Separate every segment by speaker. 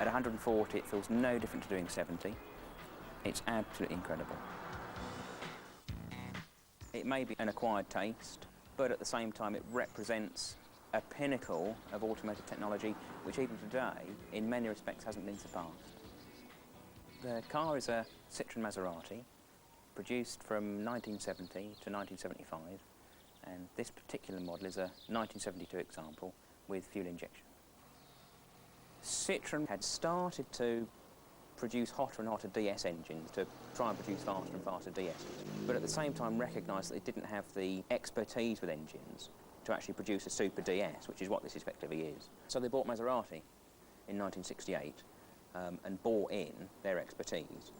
Speaker 1: At 140 it feels no different to doing 70. It's absolutely incredible. It may be an acquired taste, but at the same time it represents a pinnacle of automotive technology which even today, in many respects, hasn't been surpassed. The car is a Citroen Maserati, produced from 1970 to 1975, and this particular model is a 1972 example with fuel injection. Citroen had started to produce hotter and hotter DS engines to try and produce faster and faster DSs, but at the same time recognised that they didn't have the expertise with engines to actually produce a super DS, which is what this effectively is. So they bought Maserati in 1968 and bought in their expertise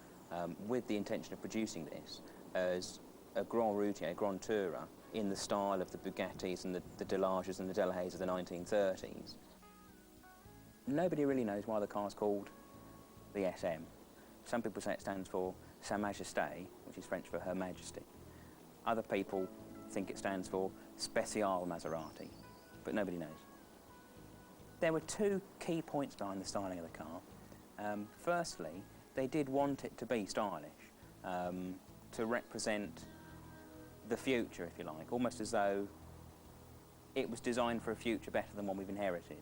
Speaker 1: with the intention of producing this as a Grand Routier, a Grand Tourer, in the style of the Bugattis and the Delages and the Delahaye's of the 1930s. Nobody really knows why the car's called the SM. Some people say it stands for Sa Majesté, which is French for Her Majesty. Other people think it stands for Special Maserati, but nobody knows. There were two key points behind the styling of the car. Firstly, they did want it to be stylish, to represent the future, if you like, almost as though it was designed for a future better than one we've inherited.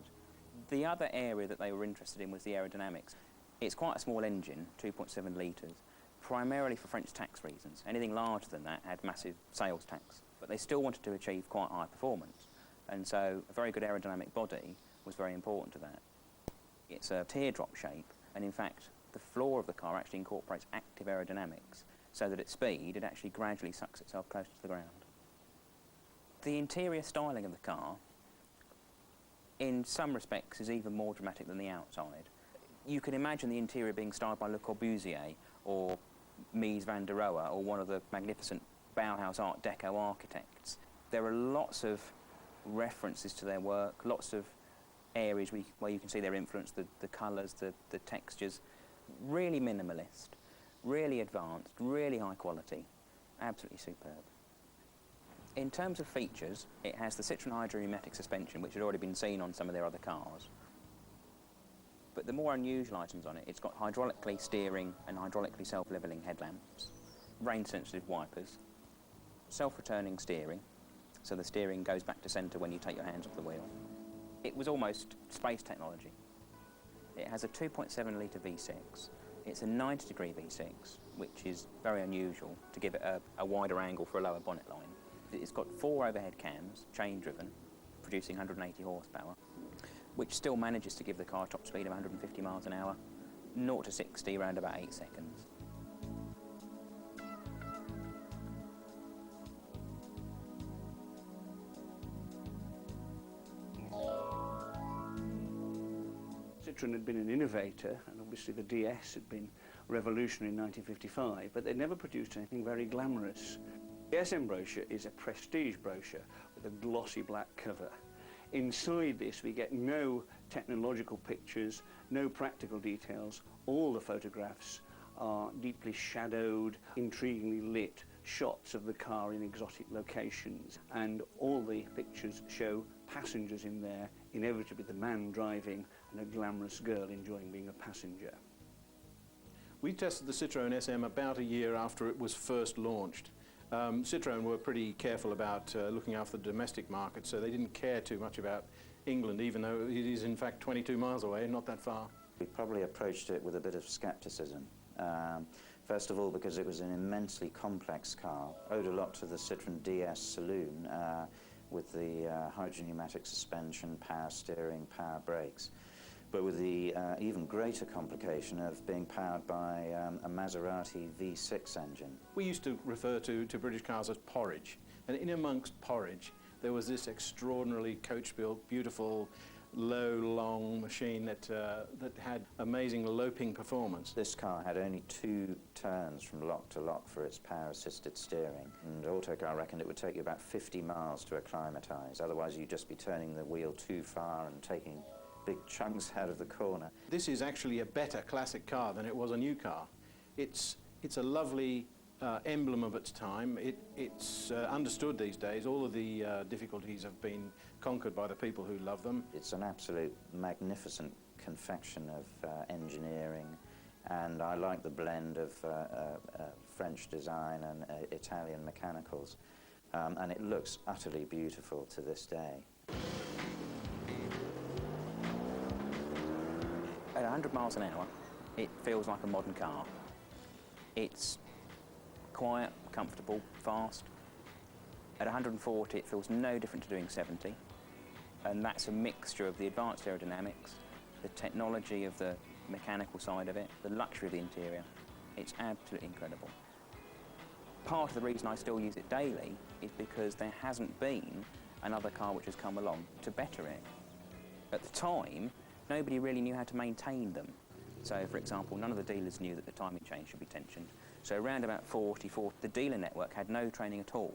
Speaker 1: The other area that they were interested in was the aerodynamics. It's quite a small engine, 2.7 litres, primarily for French tax reasons. Anything larger than that had massive sales tax, but they still wanted to achieve quite high performance, and so a very good aerodynamic body was very important to that. It's a teardrop shape, and in fact the floor of the car actually incorporates active aerodynamics, so that at speed it actually gradually sucks itself closer to the ground. The interior styling of the car, in some respects, is even more dramatic than the outside. You can imagine the interior being styled by Le Corbusier or Mies van der Rohe or one of the magnificent Bauhaus Art Deco architects. There are lots of references to their work, lots of areas where you can see their influence, the colours, the textures. Really minimalist, really advanced, really high quality, absolutely superb. In terms of features, it has the Citroen hydropneumatic suspension, which had already been seen on some of their other cars. But the more unusual items on it, it's got hydraulically steering and hydraulically self-levelling headlamps, rain-sensitive wipers, self-returning steering, so the steering goes back to centre when you take your hands off the wheel. It was almost space technology. It has a 2.7 litre V6. It's a 90-degree V6, which is very unusual to give it a wider angle for a lower bonnet line. It's got 4 overhead cams, chain-driven, producing 180 horsepower, which still manages to give the car a top speed of 150 miles an hour, 0 to 60 around about 8 seconds.
Speaker 2: Citroen had been an innovator, and obviously the DS had been revolutionary in 1955, but they'd never produced anything very glamorous. The SM brochure is a prestige brochure with a glossy black cover. Inside this we get no technological pictures, no practical details. All the photographs are deeply shadowed, intriguingly lit shots of the car in exotic locations, and all the pictures show passengers in there, inevitably the man driving and a glamorous girl enjoying being a passenger.
Speaker 3: We tested the Citroen SM about a year after it was first launched. Citroen were pretty careful about looking after the domestic market, so they didn't care too much about England, even though it is in fact 22 miles away, not that far.
Speaker 4: We probably approached it with a bit of scepticism. First of all, because it was an immensely complex car, owed a lot to the Citroen DS saloon with the hydropneumatic suspension, power steering, power brakes, but with the even greater complication of being powered by a Maserati V6 engine.
Speaker 3: We used to refer to British cars as porridge, and in amongst porridge there was this extraordinarily coach-built, beautiful, low, long machine that had amazing loping performance.
Speaker 4: This car had only 2 turns from lock to lock for its power-assisted steering, and Autocar reckoned it would take you about 50 miles to acclimatise, otherwise you'd just be turning the wheel too far and taking big chunks out of the corner.
Speaker 3: This is actually a better classic car than it was a new car. It's a lovely, emblem of its time. It's understood these days. All of the difficulties have been conquered by the people who love them.
Speaker 4: It's an absolute magnificent confection of engineering, and I like the blend of French design and Italian mechanicals, and it looks utterly beautiful to this day.
Speaker 1: At 100 miles an hour, it feels like a modern car. It's quiet, comfortable, fast. At 140, it feels no different to doing 70, and that's a mixture of the advanced aerodynamics, the technology of the mechanical side of it, the luxury of the interior. It's absolutely incredible. Part of the reason I still use it daily is because there hasn't been another car which has come along to better it. At the time, nobody really knew how to maintain them. So, for example, none of the dealers knew that the timing chain should be tensioned. So around about 44, the dealer network had no training at all.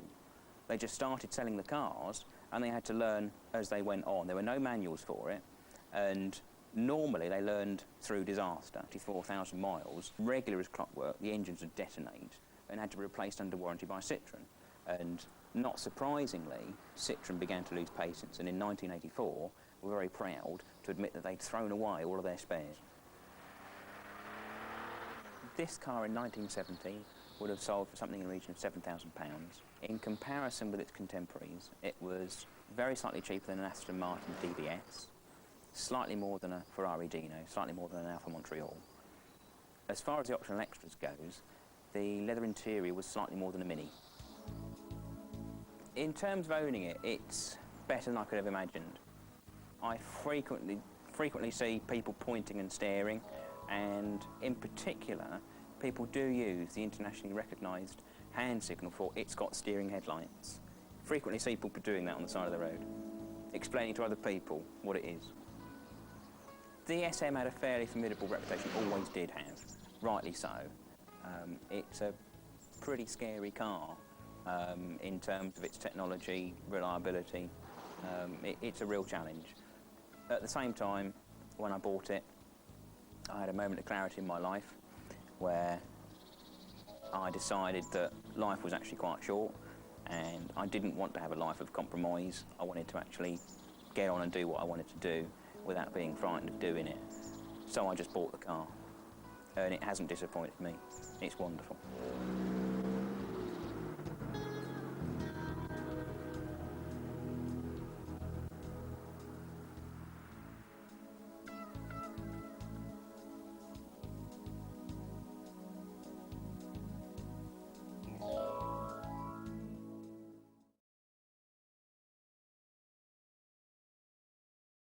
Speaker 1: They just started selling the cars, and they had to learn as they went on. There were no manuals for it, and normally they learned through disaster. 54,000 miles, regular as clockwork, the engines would detonate and had to be replaced under warranty by Citroen. And not surprisingly, Citroen began to lose patience, and in 1984, were very proud to admit that they'd thrown away all of their spares. This car in 1970 would have sold for something in the region of £7,000. In comparison with its contemporaries, it was very slightly cheaper than an Aston Martin DBS, slightly more than a Ferrari Dino, slightly more than an Alfa Montreal. As far as the optional extras goes, the leather interior was slightly more than a Mini. In terms of owning it, it's better than I could have imagined. I frequently see people pointing and staring, and in particular, people do use the internationally recognised hand signal for "it's got steering headlights." Frequently see people doing that on the side of the road, explaining to other people what it is. The SM had a fairly formidable reputation, always did have, rightly so. It's a pretty scary car in terms of its technology, reliability. It's a real challenge. At the same time, when I bought it, I had a moment of clarity in my life where I decided that life was actually quite short, and I didn't want to have a life of compromise. I wanted to actually get on and do what I wanted to do without being frightened of doing it. So I just bought the car, and it hasn't disappointed me. It's wonderful.